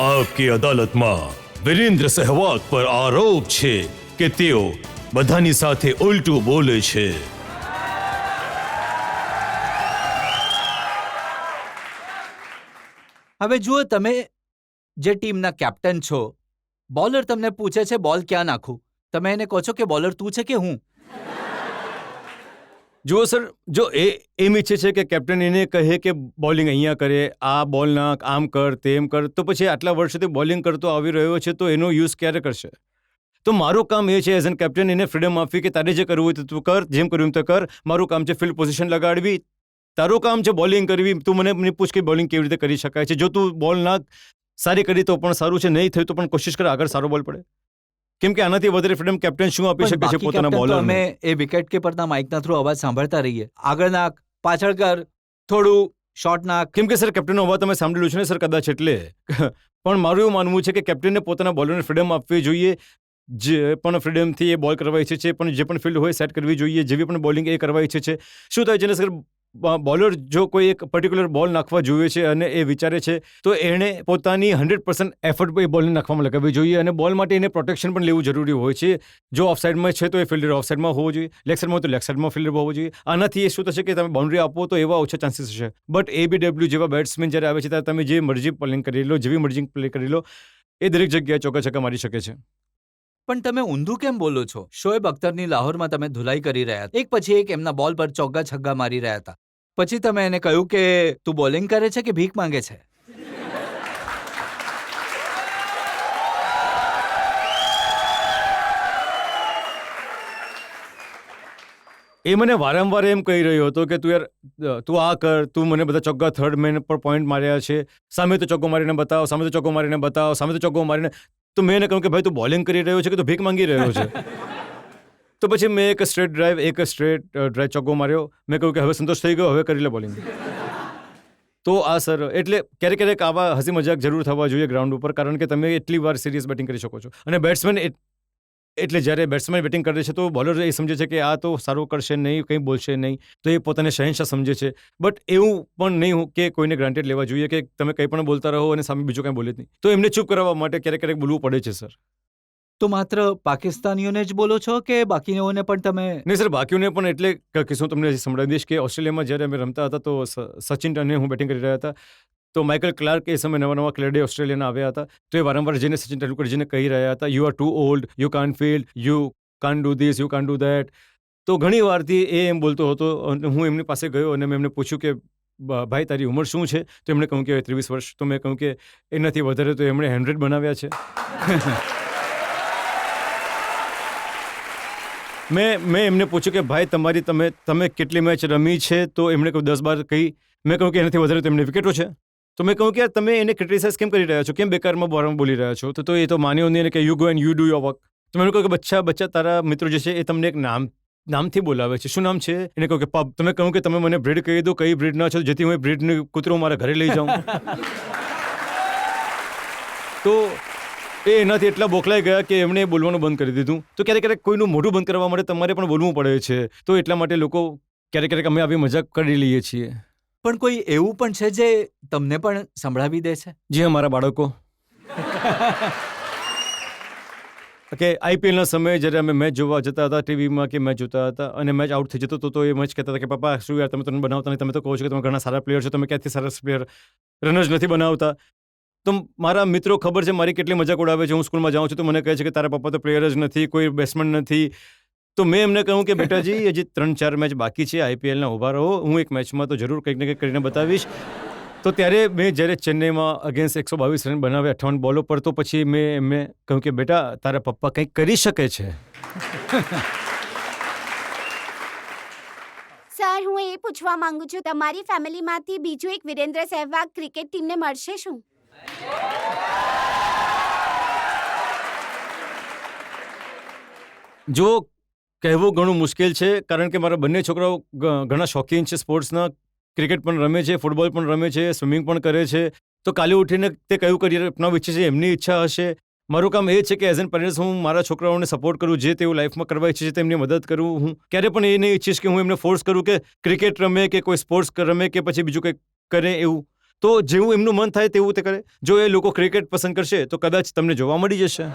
આપકી અદાલતમાં વિરેન્દ્ર સહેવાગ પર આરોપ છે કે તેઓ બધાની સાથે ઉલટું બોલે છે. હવે જુઓ, તમે જે ટીમના કેપ્ટન છો, બોલર તમને પૂછે છે બોલ ક્યાં નાખું, તમે એને કહો છો કે બોલર તું છે કે હું? જુઓ સર, જો એ એમ ઈચ્છે છે કે કેપ્ટન એને કહે કે બોલિંગ અહીંયા કરે, આ બોલ નાખ, આમ કર, તેમ કર, તો પછી આટલા વર્ષોથી બોલિંગ કરતો આવી રહ્યો છે તો એનો યુઝ ક્યારે કરશે? તો મારું કામ એ છે એઝ એન કેપ્ટન એને ફ્રીડમ આપવી કે તારે જે કરવું હોય તો તું કર, જેમ કરવું તો કર. મારું કામ છે ફિલ્ડ પોઝિશન લગાડવી, તારું કામ છે બોલિંગ કરવી. તું મને પૂછ કે બોલિંગ કેવી રીતે કરી શકાય છે. જો તું બોલ નાખ, સારી કરી તો પણ સારું છે, નહીં થયું તો પણ કોશિશ કર આગળ સારો બોલ પડે. કેમ કે આનાથી વધારે ફ્રીડમ કેપ્ટન શું આપી શકે છે પોતાના બોલરને? અમે એ વિકેટ કીપરના માઇકના થ્રુ અવાજ સાંભળતા રહીએ, આગળ નાખ, પાછળ કર, થોડું શોર્ટ નાખ. કેમ કે સર કેપ્ટનનો અવાજ તમે સાંભળેલું છે ને સર, કદાચ એટલે. પણ મારું એવું માનવું છે કે કેપ્ટનને પોતાના બોલરને ફ્રીડમ આપવી જોઈએ. જે પણ ફ્રીડમથી એ બોલ કરવા ઈચ્છે છે, પણ જે પણ ફિલ્ડ હોય સેટ કરવી જોઈએ, જેવી પણ બોલિંગ એ કરવા ઈચ્છે છે. શું થાય છે ને સર, બોલર જો કોઈ એક પર્ટિક્યુલર બોલ નાખવા જોઈએ છે અને એ વિચારે છે તો એણે પોતાની 100% એફર્ટ એ બોલને નાખવામાં લગાવવી જોઈએ, અને બોલ માટે એને પ્રોટેક્શન પણ લેવું જરૂરી હોય છે. જો ઓફ સાઇડમાં છે તો એ ફિલ્ડર ઓફ સાઇડમાં હોવો જોઈએ, લેગ સાઇડમાં હોય તો લેગ સાઇડમાં ફિલ્ડર હોવો જોઈએ. આનાથી એ શું થશે કે તમે બાઉન્ડ્રી આપો તો એવા ઓછા ચાન્સીસ હશે. બટ ABW જેવા બેટ્સમેન જ્યારે આવે છે ત્યારે તમે જે મરજી બોલિંગ કરી લો, જેવી મરજી પ્લે કરી લો, એ દરેક જગ્યાએ ચોકા છક્કા મારી શકે છે. પણ તમે ઊંધું કેમ બોલો છો? શોએબ અખ્તરની લાહોરમાં તમે ધુલાઈ કરી રહ્યા હતા, એક પછી એક એમના બોલ પર ચોગ્ગા છગ્ગા મારી રહ્યા હતા, પછી તમે એને કહ્યું કે તું બોલિંગ કરે છે કે ભીખ માંગે છે? એ મને વારંવાર એમ કહી રહ્યો હતો કે તું આ કર, તું મને બધા ચોગ્ગા થર્ડ મેન પર પોઈન્ટ માર્યા છે, સામે તો ચોગ્ગો મારીને બતાવ, સામે તો ચોગ્ગો મારીને બતાવ, સામે તો ચોગ્ગો મારીને. તો મેં એને કહ્યું કે ભાઈ તું બોલિંગ કરી રહ્યો છે કે તું ભીખ માંગી રહ્યો છે? તો પછી મેં એક સ્ટ્રેટ ડ્રાઈવ ચોગ્ગો માર્યો. મેં કહ્યું કે હવે સંતોષ થઈ ગયો, હવે કરી લે બોલિંગ. તો આ સર, એટલે ક્યારેક ક્યારેક આવા હસી મજાક જરૂર થવા જોઈએ ગ્રાઉન્ડ ઉપર, કારણ કે તમે એટલી વાર સિરિયસ બેટિંગ કરી શકો છો. અને બેટ્સમેન એટલે જ્યારે બેટ્સમેન બેટિંગ કરે છે તો બોલર એ સમજે છે કે આ તો સારું કરશે નહીં, કંઈ બોલશે નહીં, તો એ પોતાને શહેનશાહ સમજે છે. બટ એવું પણ નહીં કે કોઈને ગ્રાન્ટેડ લેવા જોઈએ કે તમે કંઈ પણ બોલતા રહો અને સામે બીજું કંઈ બોલે જ નહીં. તો એમને ચૂપ કરાવવા માટે ક્યારેક ક્યારેક બોલવું પડે છે સર. તો માત્ર પાકિસ્તાનીઓને જ બોલો છો કે બાકીઓને પણ તમે? નહીં સર, બાકીઓને પણ એટલે કહીશું તમને સંભળાવી દઈશ કે ઓસ્ટ્રેલિયામાં જ્યારે અમે રમતા હતા તો સચિન અને હું બેટિંગ કરી રહ્યા હતા, તો માઇકલ ક્લાર્ક એ સમયે નવા ક્લેડે ઓસ્ટ્રેલિયાના આવ્યા હતા. તો એ વારંવાર જઈને સચિન તેંડુલકરજીને કહી રહ્યા હતા, you are too old, you can't field, you can't do this, you can't do that. તો ઘણી વારથી એ એમ બોલતો હતો અને હું એમની પાસે ગયો અને મેં એમને પૂછ્યું કે ભાઈ તારી ઉંમર શું છે? તો એમણે કહ્યું કે 23 વર્ષ. તો મેં કહ્યું કે એનાથી વધારે તો એમણે 100 બનાવ્યા છે. મેં એમને પૂછ્યું કે ભાઈ તમે કેટલી મેચ રમી છે? તો એમણે કહ્યું 10-12 કહી. મેં કહ્યું કે એનાથી વધારે તો એમને વિકેટો છે. તો મેં કહ્યું કે તમે એને ક્રિટિસાઇઝ કેમ કરી રહ્યા છો, કેમ બેકારમાં વારંવાર બોલી રહ્યા છો? તો એ તો માન્યો નહીં કે you go and you do your work. તો મેં કહ્યું કે બચ્ચા તારા મિત્રો જે છે એ તમને એક નામથી બોલાવે છે. શું નામ છે? એને કહ્યું કે પબ. તમે કહ્યું કે તમે મને બ્રીડ કહી દો, કઈ બ્રીડના છો, જેથી હું એ બ્રીડને કૂતરો મારા ઘરે લઈ જાઉં. તો એ એનાથી એટલા બોખલાઈ ગયા કે એમણે બોલવાનું બંધ કરી દીધું. તો ક્યારેક ક્યારેક કોઈનું મોઢું બંધ કરવા માટે તમારે પણ બોલવું પડે છે. તો એટલા માટે લોકો ક્યારેક અમે આવી મજાક કરી લઈએ છીએ. પણ કોઈ એવું પણ છે જે તમને પણ સંભળાવી દે છે? જી અમારા બાળકો. કે IPLના સમયે જ્યારે અમે મેચ જોવા જતા હતા ટીવીમાં કે મેચ જોતા હતા અને મેચ આઉટ થઈ જતો તો એ મેચ કહેતા હતા કે પપ્પા શું યાર તમે બનાવતા નહીં, તમે તો કહો છો કે તમે ઘણા સારા પ્લેયર છો, તમે ક્યાંથી સારા પ્લેયર રન જ નથી બનાવતા. તો મારા મિત્રો ખબર છે મારી કેટલી મજાક ઉડાવે છે. હું સ્કૂલમાં જાઉં છું તો મને કહે છે કે તારા પપ્પા તો પ્લેયર જ નથી, કોઈ બેટ્સમેન નથી. તો મેં એમને કહ્યું કે બેટાજી હજી 3-4 મેચ બાકી છે IPLના, ઊભા રહો, હું એક મેચમાં તો જરૂર કંઈક ને કંઈક કરીને બતાવીશ. તો ત્યારે મેં જ્યારે ચેન્નઈમાં અગેન્સ્ટ 122 રન બનાવ્યા 58 બોલો પર, તો પછી મેં એમને કહ્યું કે બેટા તારા પપ્પા કંઈક કરી શકે છે. સર, હું એ પૂછવા માંગુ છું, તમારી ફેમિલીમાંથી બીજું એક વિરેન્દ્ર સહેવાગ ક્રિકેટ ટીમને મળશે શું? જો કહેવું ઘણું મુશ્કેલ છે, કારણ કે મારા બંને છોકરાઓ ઘણા શોખીન છે સ્પોર્ટ્સના. ક્રિકેટ પણ રમે છે, ફૂટબોલ પણ રમે છે, સ્વિમિંગ પણ કરે છે. તો કાલે ઉઠીને તે કયું કરિયર અપનાવવું ઈચ્છે છે એમની ઈચ્છા હશે. મારું કામ એ છે કે એઝ એન પેરેન્ટ્સ હું મારા છોકરાઓને સપોર્ટ કરું, જે તેઓ લાઈફમાં કરવા ઈચ્છે છે તેમની મદદ કરું. હું ક્યારે પણ એ નહીં ઈચ્છીશ કે હું એમને ફોર્સ કરું કે ક્રિકેટ રમે કે કોઈ સ્પોર્ટ્સ રમે કે પછી બીજું કંઈક કરે એવું. તો જેવું એમનું મન થાય તેવું તે કરે. જો એ લોકો ક્રિકેટ પસંદ કરશે તો કદાચ તમને જોવા મળી જશે.